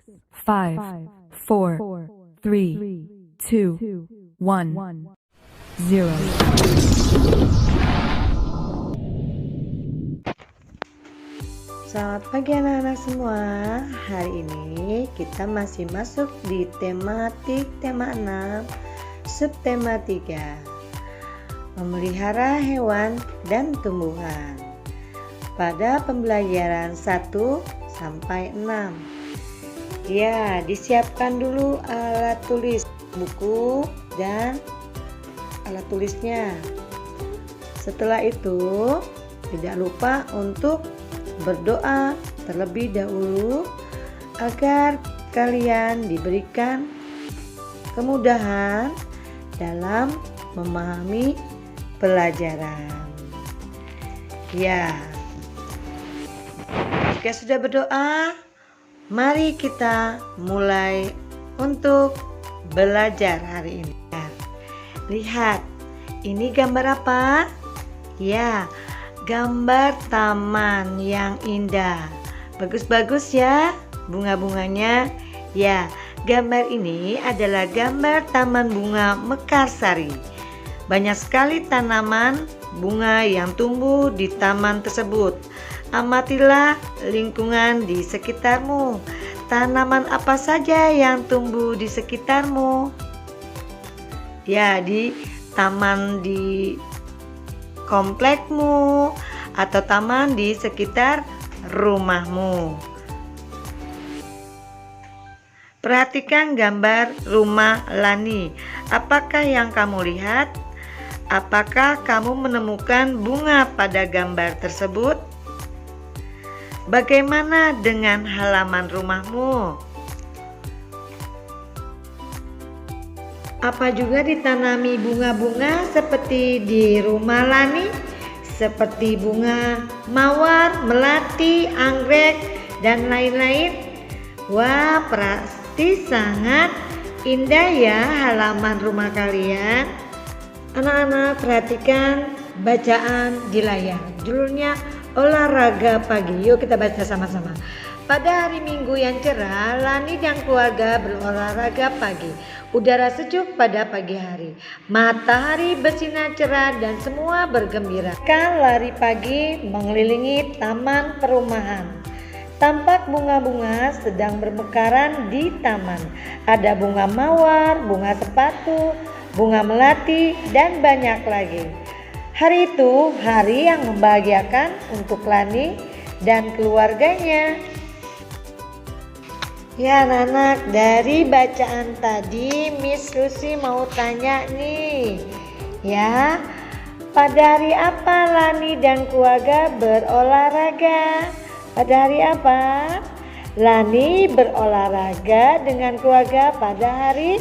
5, 4, 3, 2, 1, 0. Selamat pagi anak-anak semua. Hari ini kita masih masuk di tema 6, subtema 3, memelihara hewan dan tumbuhan. Pada pembelajaran 1 sampai 6. Ya, disiapkan dulu alat tulis, buku dan alat tulisnya. Setelah itu, tidak lupa untuk berdoa terlebih dahulu agar kalian diberikan kemudahan dalam memahami pelajaran. Ya, jika sudah berdoa, mari kita mulai untuk belajar hari ini. Lihat, ini gambar apa? Ya, gambar taman yang indah. Bagus-bagus ya bunga-bunganya. Ya, gambar ini adalah gambar Taman Bunga Mekarsari. Banyak sekali tanaman bunga yang tumbuh di taman tersebut. Amatilah lingkungan di sekitarmu. Tanaman apa saja yang tumbuh di sekitarmu? Ya, di taman di komplekmu atau taman di sekitar rumahmu. Perhatikan gambar rumah Lani. Apakah yang kamu lihat? Apakah kamu menemukan bunga pada gambar tersebut? Bagaimana dengan halaman rumahmu? Apa juga ditanami bunga-bunga seperti di rumah Lani? Seperti bunga mawar, melati, anggrek, dan lain-lain. Wah, pasti sangat indah ya halaman rumah kalian. Anak-anak, perhatikan bacaan di layar. Judulnya olahraga pagi. Yuk kita baca sama-sama. Pada hari Minggu yang cerah, Lani dan keluarga berolahraga pagi. Udara sejuk pada pagi hari. Matahari bersinar cerah dan semua bergembira. Kan lari pagi mengelilingi taman perumahan. Tampak bunga-bunga sedang bermekaran di taman. Ada bunga mawar, bunga sepatu, bunga melati, dan banyak lagi. Hari itu hari yang membahagiakan untuk Lani dan keluarganya. Ya anak-anak, dari bacaan tadi Miss Lucy mau tanya nih. Ya, pada hari apa Lani dan keluarga berolahraga? Pada hari apa? Lani berolahraga dengan keluarga pada hari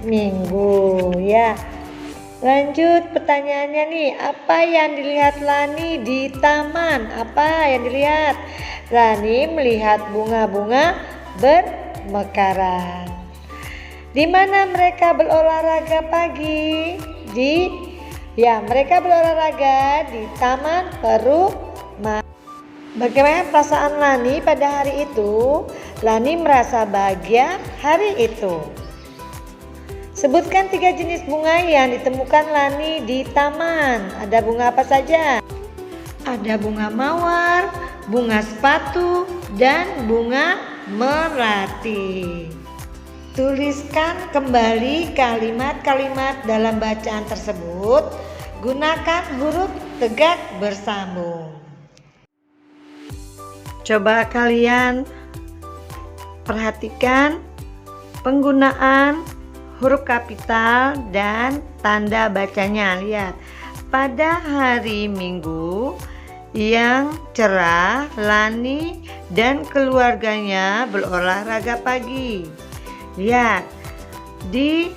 Minggu. Ya. Lanjut pertanyaannya nih, apa yang dilihat Lani di taman? Apa yang dilihat? Lani melihat bunga-bunga bermekaran. Di mana mereka berolahraga pagi? Mereka berolahraga di taman perumahan. Bagaimana perasaan Lani pada hari itu? Lani merasa bahagia hari itu. Sebutkan 3 jenis bunga yang ditemukan Lani di taman. Ada bunga apa saja? Ada bunga mawar, bunga sepatu, dan bunga melati. Tuliskan kembali kalimat-kalimat dalam bacaan tersebut. Gunakan huruf tegak bersambung. Coba kalian perhatikan penggunaan huruf kapital dan tanda bacanya. Lihat, pada hari Minggu yang cerah, Lani dan keluarganya berolahraga pagi. Lihat, di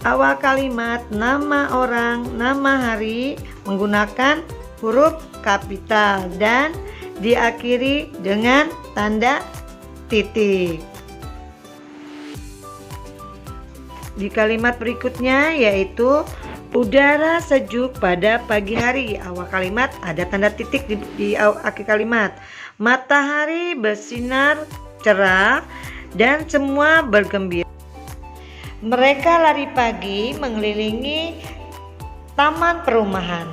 awal kalimat nama orang, nama hari menggunakan huruf kapital dan diakhiri dengan tanda titik. Di kalimat berikutnya yaitu udara sejuk pada pagi hari. Awal kalimat ada tanda titik di akhir kalimat. Matahari bersinar cerah dan semua bergembira. Mereka lari pagi mengelilingi taman perumahan.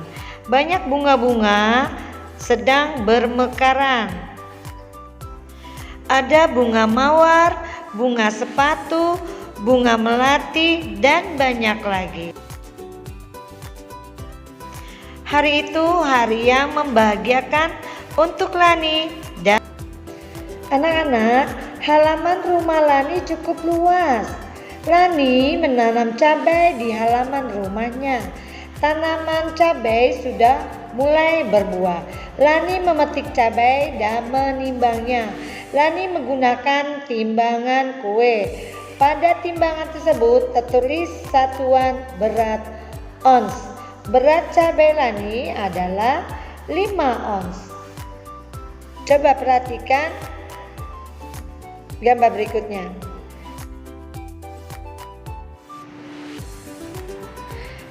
Banyak bunga-bunga sedang bermekaran. Ada bunga mawar, bunga sepatu, bunga melati, dan banyak lagi. Hari itu hari yang membahagiakan untuk Lani dan anak-anak. Halaman rumah Lani cukup luas. Lani menanam cabai di halaman rumahnya. Tanaman cabai sudah mulai berbuah. Lani memetik cabai dan menimbangnya. Lani menggunakan timbangan kue. Pada timbangan tersebut tertulis satuan berat ons. Berat cabai Lani adalah 5 ons. Coba perhatikan gambar berikutnya.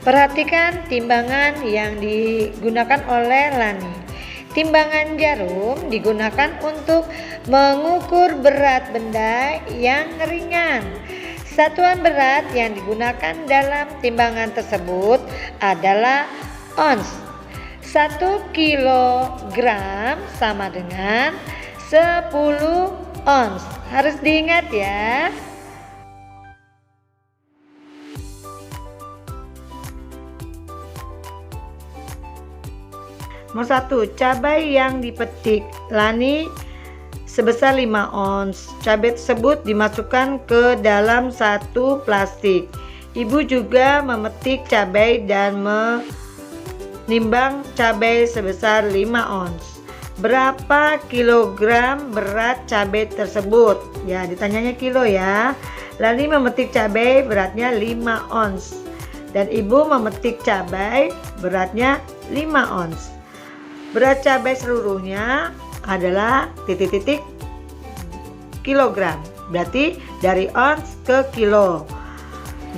Perhatikan timbangan yang digunakan oleh Lani. Timbangan jarum digunakan untuk mengukur berat benda yang ringan. Satuan berat yang digunakan dalam timbangan tersebut adalah ons. 1 kilogram sama dengan 10 ons. Harus diingat ya. Nomor 1, cabai yang dipetik Lani sebesar 5 ons. Cabai tersebut dimasukkan ke dalam satu plastik. Ibu juga memetik cabai dan menimbang cabai sebesar 5 ons. Berapa kilogram berat cabai tersebut? Ya, ditanyanya kilo ya. Lani memetik cabai beratnya 5 ons. Dan ibu memetik cabai beratnya 5 ons. Berat cabai seluruhnya adalah titik-titik kilogram. Berarti dari ons ke kilo.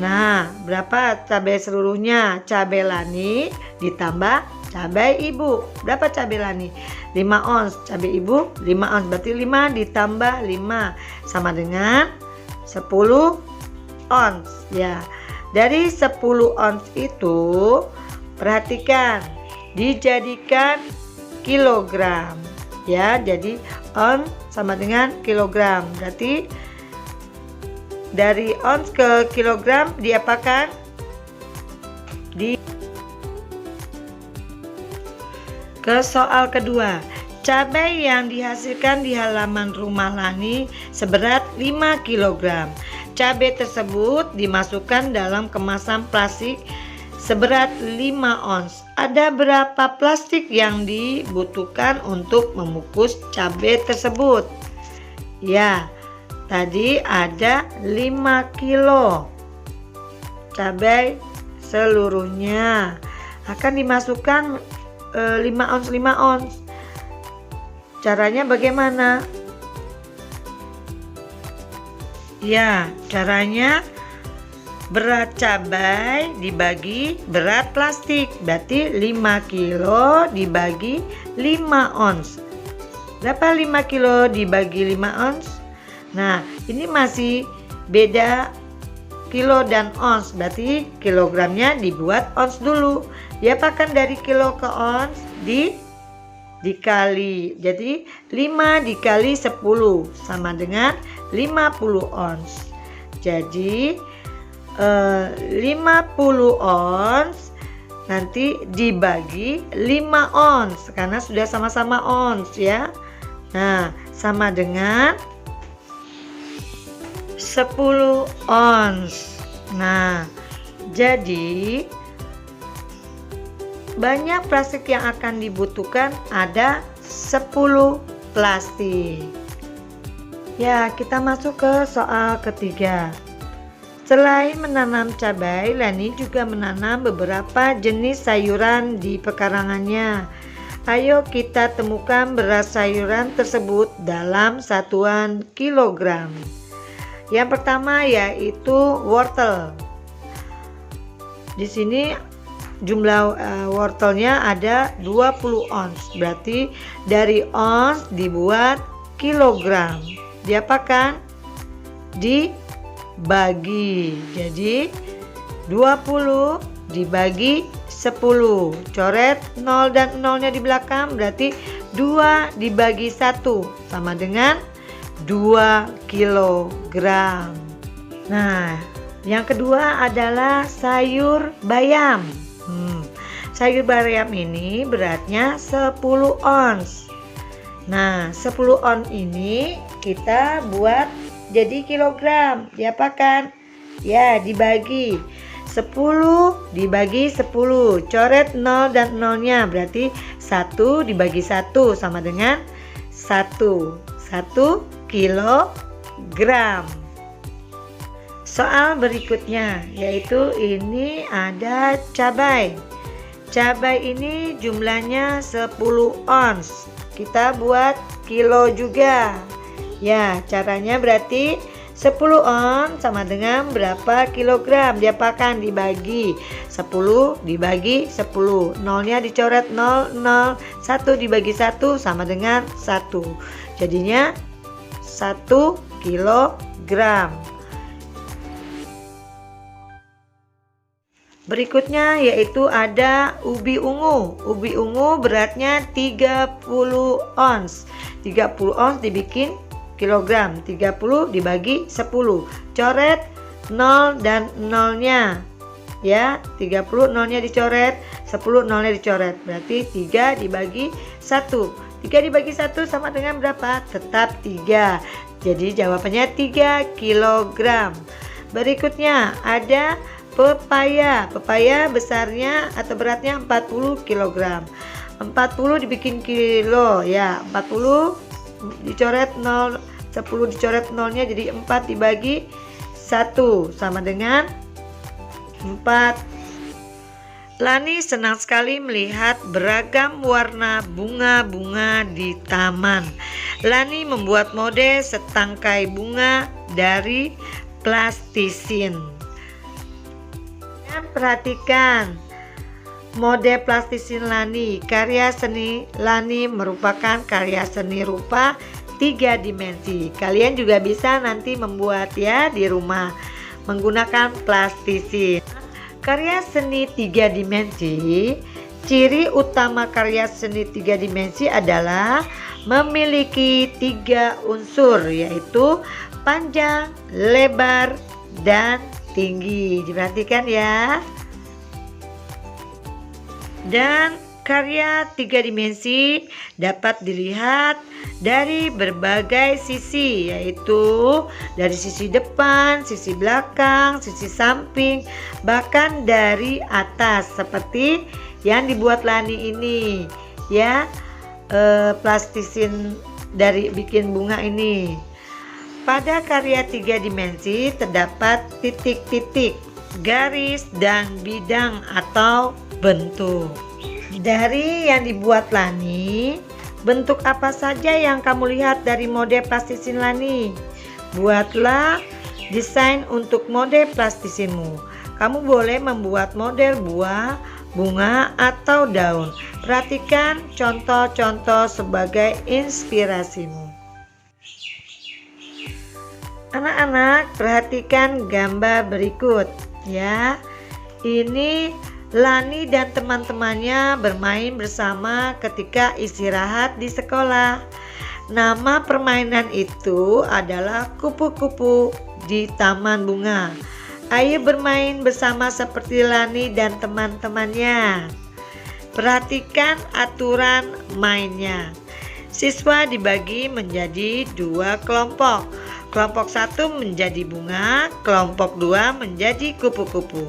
Nah, berapa cabai seluruhnya? Cabai Lani ditambah cabai ibu. Berapa cabai Lani? 5 ons. Cabai ibu 5 ons. Berarti 5 ditambah 5 sama dengan 10 ons. Ya. Dari 10 ons itu perhatikan dijadikan kilogram. Ya, jadi ons sama dengan kilogram. Berarti dari ons ke kilogram diapakan? Ke soal kedua. Cabai yang dihasilkan di halaman rumah Lani seberat 5 kg. Cabai tersebut dimasukkan dalam kemasan plastik seberat 5 ons. Ada berapa plastik yang dibutuhkan untuk membungkus cabai tersebut? Ya, tadi ada 5 kilo cabai seluruhnya. Akan dimasukkan 5 ons 5 ons. Caranya bagaimana? Ya, caranya berat cabai dibagi berat plastik. Berarti 5 kilo dibagi 5 ons. Berapa 5 kilo dibagi 5 ons? Nah, ini masih beda kilo dan ons. Berarti kilogramnya dibuat ons dulu. Diapakan dari kilo ke ons? Dikali. Jadi 5 dikali 10 sama dengan 50 ons. Jadi 50 ons nanti dibagi 5 ons karena sudah sama-sama ons ya. Nah, sama dengan 10 ons. Nah, jadi banyak plastik yang akan dibutuhkan, ada 10 plastik. Ya, kita masuk ke soal ketiga. Selain menanam cabai, Lani juga menanam beberapa jenis sayuran di pekarangannya. Ayo kita temukan berat sayuran tersebut dalam satuan kilogram. Yang pertama yaitu wortel. Di sini jumlah wortelnya ada 20 ons. Berarti dari ons dibuat kilogram. diapakan? Dibagi. Jadi 20 dibagi 10. Coret 0 dan 0-nya di belakang, berarti 2 dibagi 1 sama dengan 2 kilogram. Nah, yang kedua adalah sayur bayam. Sayur bayam ini beratnya 10 ons. Nah, 10 ons ini kita buat jadi kilogram. Diapakan? Ya, dibagi 10 dibagi 10. Coret 0 dan 0-nya, berarti 1 dibagi 1 sama dengan 1 kilogram. Soal berikutnya yaitu ini ada cabai. Cabai ini jumlahnya 10 ons. Kita buat kilo juga. Ya, caranya berarti 10 ons sama dengan berapa kilogram? Diapakan? Dibagi 10 dibagi 10. 0-nya dicoret 0, 0. 1 dibagi 1 sama dengan 1. Jadinya 1 kilogram. Berikutnya yaitu ada ubi ungu. Ubi ungu beratnya 30 ons. 30 ons dibikin kilogram. 30 dibagi 10. Coret 0 dan 0-nya. Ya, 30 0-nya dicoret, 10 0-nya dicoret. Berarti 3 dibagi 1. 3 dibagi 1 sama dengan berapa? Tetap 3. Jadi jawabannya 3 kilogram. Berikutnya ada pepaya. Pepaya besarnya atau beratnya 40 kg. 40 dibikin kilo ya. 40 dicoret 0, 10 dicoret 0-nya jadi 4 dibagi 1 sama dengan 4. Lani senang sekali melihat beragam warna bunga-bunga di taman. Lani membuat model setangkai bunga dari plastisin. Perhatikan model plastisin Lani. Karya seni Lani merupakan karya seni rupa 3 dimensi. Kalian juga bisa nanti membuat ya di rumah menggunakan plastisin. Karya seni 3 dimensi, ciri utama karya seni 3 dimensi adalah memiliki 3 unsur, yaitu panjang, lebar, dan tinggi. Diperhatikan ya. Dan karya 3 dimensi dapat dilihat dari berbagai sisi, yaitu dari sisi depan, sisi belakang, sisi samping, bahkan dari atas seperti yang dibuat Lani ini ya, plastisin dari bikin bunga ini. Pada karya 3 dimensi terdapat titik-titik, garis, dan bidang atau bentuk. Dari yang dibuat Lani, bentuk apa saja yang kamu lihat dari model plastisin Lani? Buatlah desain untuk model plastisinmu. Kamu boleh membuat model buah, bunga, atau daun. Perhatikan contoh-contoh sebagai inspirasimu. Anak-anak, perhatikan gambar berikut ya. Ini Lani dan teman-temannya bermain bersama ketika istirahat di sekolah. Nama permainan itu adalah kupu-kupu di taman bunga. Ayo bermain bersama seperti Lani dan teman-temannya. Perhatikan aturan mainnya. Siswa dibagi menjadi 2 kelompok. Kelompok 1 menjadi bunga, kelompok 2 menjadi kupu-kupu.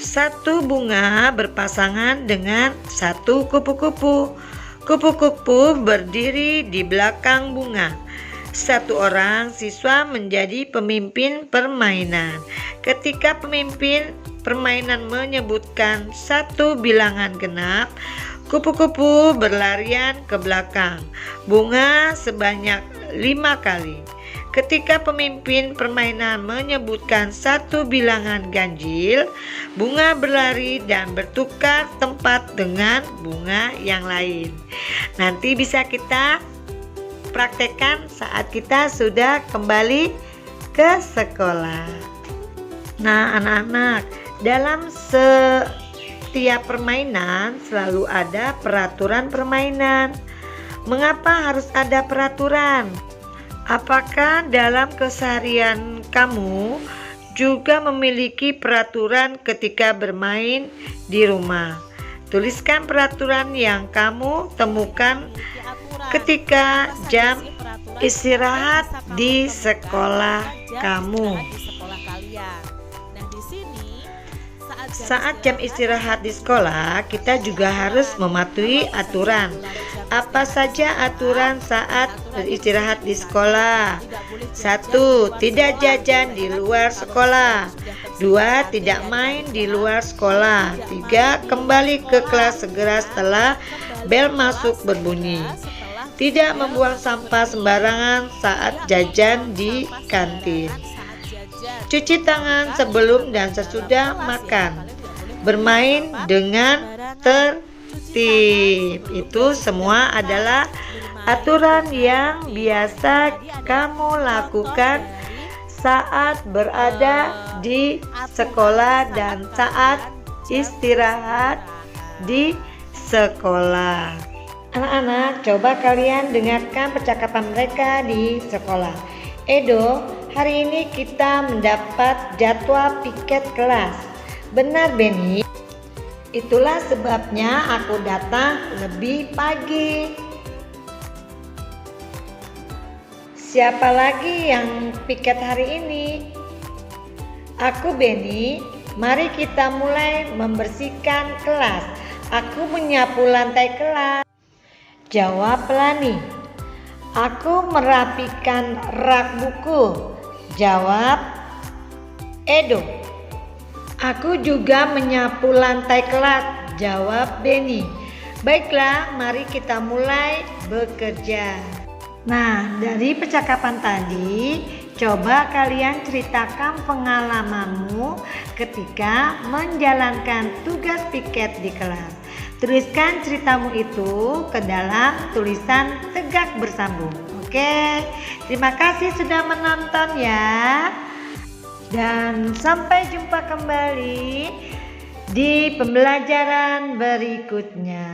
1 bunga berpasangan dengan 1 kupu-kupu. Kupu-kupu berdiri di belakang bunga. 1 orang siswa menjadi pemimpin permainan. Ketika pemimpin permainan menyebutkan 1 bilangan genap, kupu-kupu berlarian ke belakang bunga sebanyak 5 kali. Ketika pemimpin permainan menyebutkan 1 bilangan ganjil, bunga berlari dan bertukar tempat dengan bunga yang lain. Nanti bisa kita praktekkan saat kita sudah kembali ke sekolah. Nah, anak-anak, dalam setiap permainan selalu ada peraturan permainan. Mengapa harus ada peraturan? Apakah dalam keseharian kamu juga memiliki peraturan ketika bermain di rumah? Tuliskan peraturan yang kamu temukan ketika jam istirahat di sekolah kamu. Saat jam istirahat di sekolah, kita juga harus mematuhi aturan. Apa saja aturan saat beristirahat di sekolah? 1. Tidak jajan di luar sekolah. 2. Tidak main di luar sekolah. 3. Kembali ke kelas segera setelah bel masuk berbunyi. Tidak membuang sampah sembarangan saat jajan di kantin. Cuci tangan sebelum dan sesudah makan. Bermain dengan tertib. Itu semua adalah aturan yang biasa kamu lakukan saat berada di sekolah dan saat istirahat di sekolah. Anak-anak, coba kalian dengarkan percakapan mereka di sekolah. Edo, hari ini kita mendapat jadwal piket kelas. Benar, Benny? Itulah sebabnya aku datang lebih pagi. Siapa lagi yang piket hari ini? Aku, Benny. Mari kita mulai membersihkan kelas. Aku menyapu lantai kelas. Jawab Lani. Aku merapikan rak buku. Jawab Edo. Aku juga menyapu lantai kelas. Jawab Benny. Baiklah, mari kita mulai bekerja. Nah, dari percakapan tadi, coba kalian ceritakan pengalamanmu ketika menjalankan tugas piket di kelas. Tuliskan ceritamu itu ke dalam tulisan tegak bersambung. Oke, terima kasih sudah menonton ya. Dan sampai jumpa kembali di pembelajaran berikutnya.